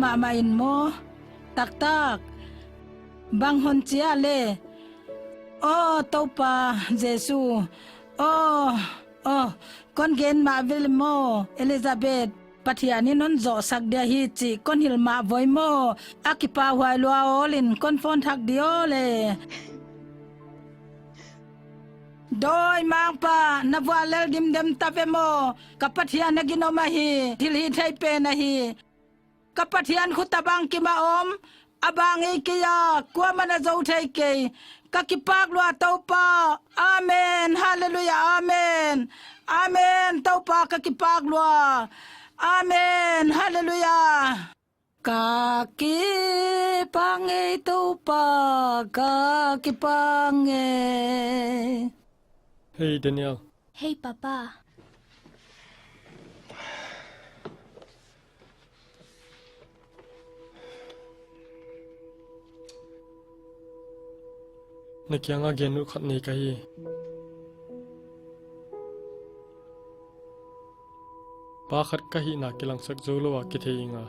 ma ma in mo tak tak bang hon chia le o to pa Jesu o con gen ma vil mo Elizabeth pathiani non zo sak dia hi chi kon hil ma voi mo akipa hwai lua olin kon phone thak dio le doi mang pa na wa lel dim dem tape mo kapathian na gino ma hi thil hi thai pe na hi kapathian khutabang ki ma om abang e kiya kwa mana zo thai ke kakipak lua to pa amen hallelujah amen amen to pa kakipak lua amen hallelujah kaki pange to pa kaki pange. Hey Daniel. Hey Papa. Nakianga genu khat ni kai. Pa khat ka hi na kilang sak zolo wa ki theinga.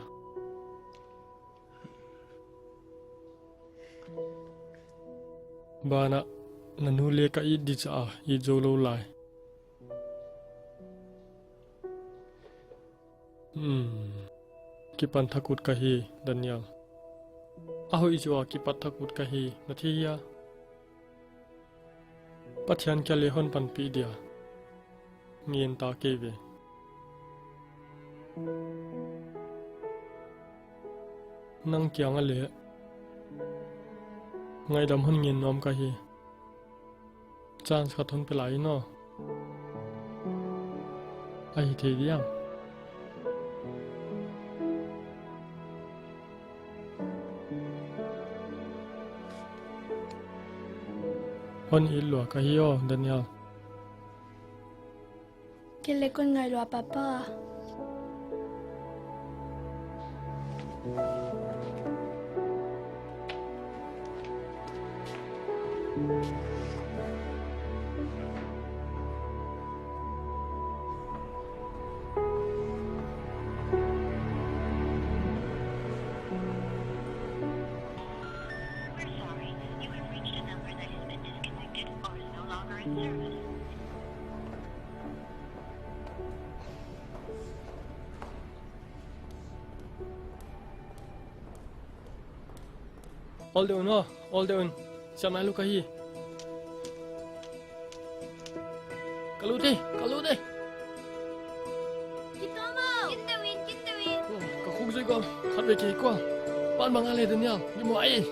Bana nanu le ka I di cha I zolo lai. Ki pan thakut ka hi Daniel. Aho I jwa ki pat thakut ka hi nathia. Pathian kya le hon pan pi dia. Ngien ta ke ve. Nang kya nga le. Ngai dam hon ngien nom ka hi. Chance ka thon pe lai no. Ai the diam. Hon il lua ka hi o Daniel. Kele con ngai lua Papa. All down no, all down. Siapa nak luka hi? Kalau deh. Kita mau. Kita win. Kau khung saya kau, kat beki kau. Pan bang ale Daniel, ni mau ai?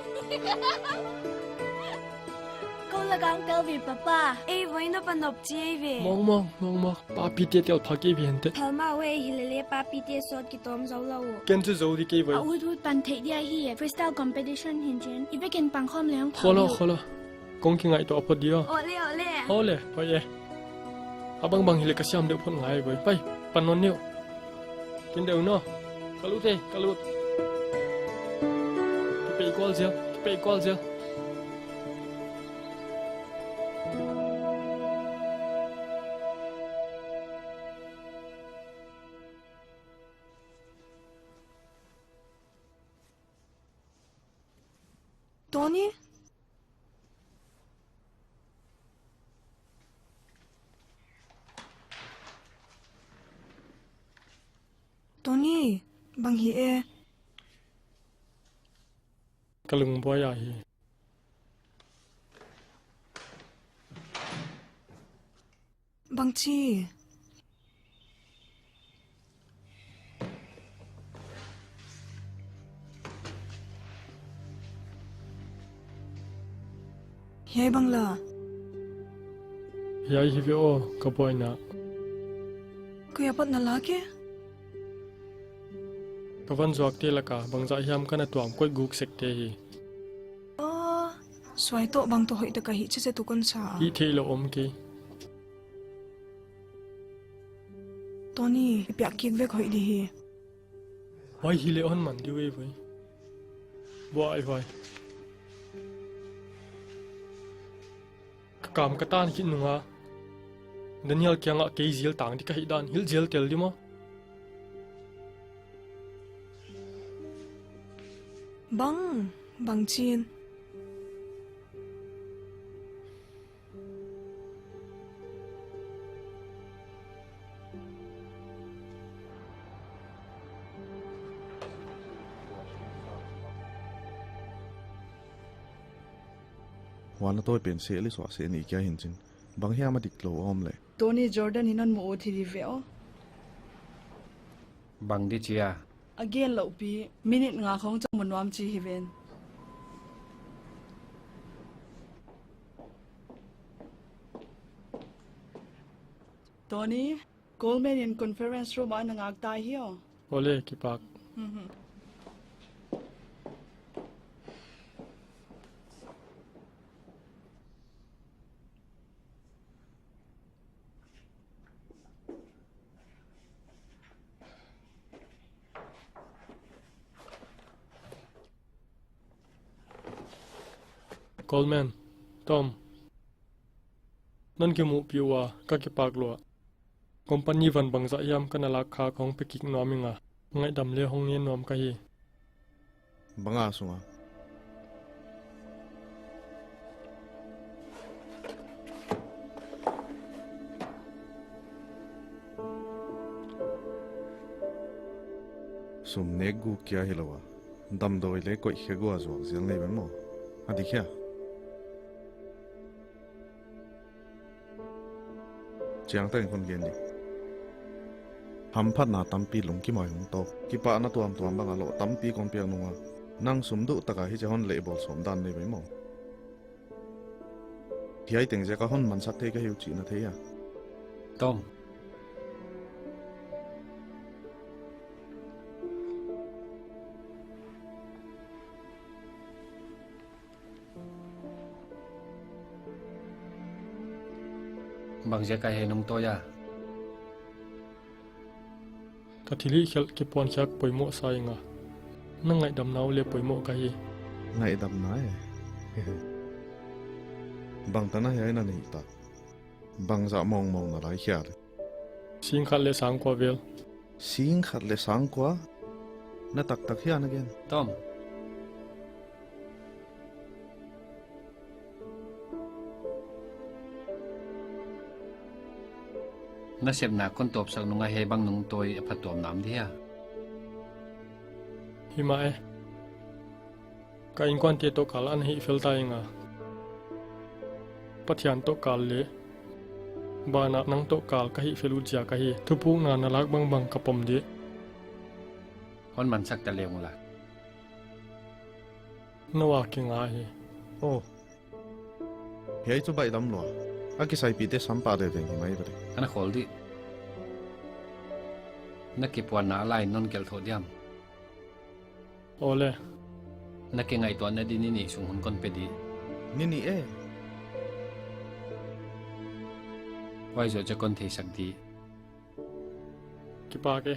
Kau là gang tao vì Papa. Ai với nó pan nộp chi ai về. Mong, papi tiệt tiệt thắc cái viên thế. Thảo mà về hi lele papi tia sốt ki tom zau lau. Kiến thức giàu đi cái vậy. Ui pan thei dia hi freestyle competition hin chen. Ibe ken pang khom leong. Kholo. Kong ki ngai to apa dia? Ole. Oye. Abang bang hile kasiam deu phon ngai vậy. Pai, pan non niu. Kin deu no. Kalut. Kipe equal je. Tony? Tony, bang hi e. Kalung boy ai. Bang chi. Hey bangla. Yai hi o ka boy na. Kaya pat na laki? Kawan zuak te laka bangza hiam kana tuam koi guk sekte hi. Swai to bang to hoi ta kahi che tu kon sa. Hi theilo om ki. Tony, ipya kik vek hoi di hi. Wai hi le on man di we voi. Vai. Kam katan hi nunga. Daniel kyanga ke zil tang di ka hi dan hil zel tel di mo. bang chin wana tôi pen se li so se ni kya hin chin bang hiam dik lo om le Tony Jordan hinan mo thi ri veo Bằng đi chia. again lo pi minute nga khong chang monwam chi hi ven Tony Coleman in conference room an ngak tai hiyo Ole ki pak. Coleman, Tom. Nan ke mu piwa ka ki pak lo. Company van bang za yam kana la kha khong pe kik nominga. Ngai dam le hong ne nom ka hi. banga sunga sum negu kya hilowa dam doi le koi khego azo zel nei ben mo adi kya chiang tang kon gen di ham phat na tampi lung ki mai hung to ki pa na tuam tuam banga lo tampi kon piang nunga nang sum du taka hi jahon le bol som dan nei ben mo hiai teng je ka hon man sak the ka hiu chi na the ya Tom. Bằng giờ cái hệ nông tôi à. Ka thili khel ki pon kyak poimo sai nga. Nang ngai dam naw le poimo ka hi. ngai dam na e bang ta na hiai na nei ta bang za mong mong na lai khia le Sing khat le sang kwa vel. sing khat le sang kwa na tak tak hian again Tom. Nó xem na con tộp sang nung ai hay băng nung tôi phát tộp nắm đi à. Hi ma e. Ka in kwan te to kal an hi fel ta nga. Pathian to kal le. Ba na nang to kal ka hi felu ja ka hi. Thupu na na lak bang bang ka pom di. Con mình sắc ta liều là. Na wa ki nga hi. oh hiai chu bai dam lo a ki sai pi te sampa de veng hi mai bare Anh khol đi. Nó kịp hoàn nã lại non kẹl thổ diam. Ole. Nó cái ngày tuần nó đi nini xuống hôn con pe đi. ni ni e Quay rồi cho con thấy sắc đi. Ki pak e.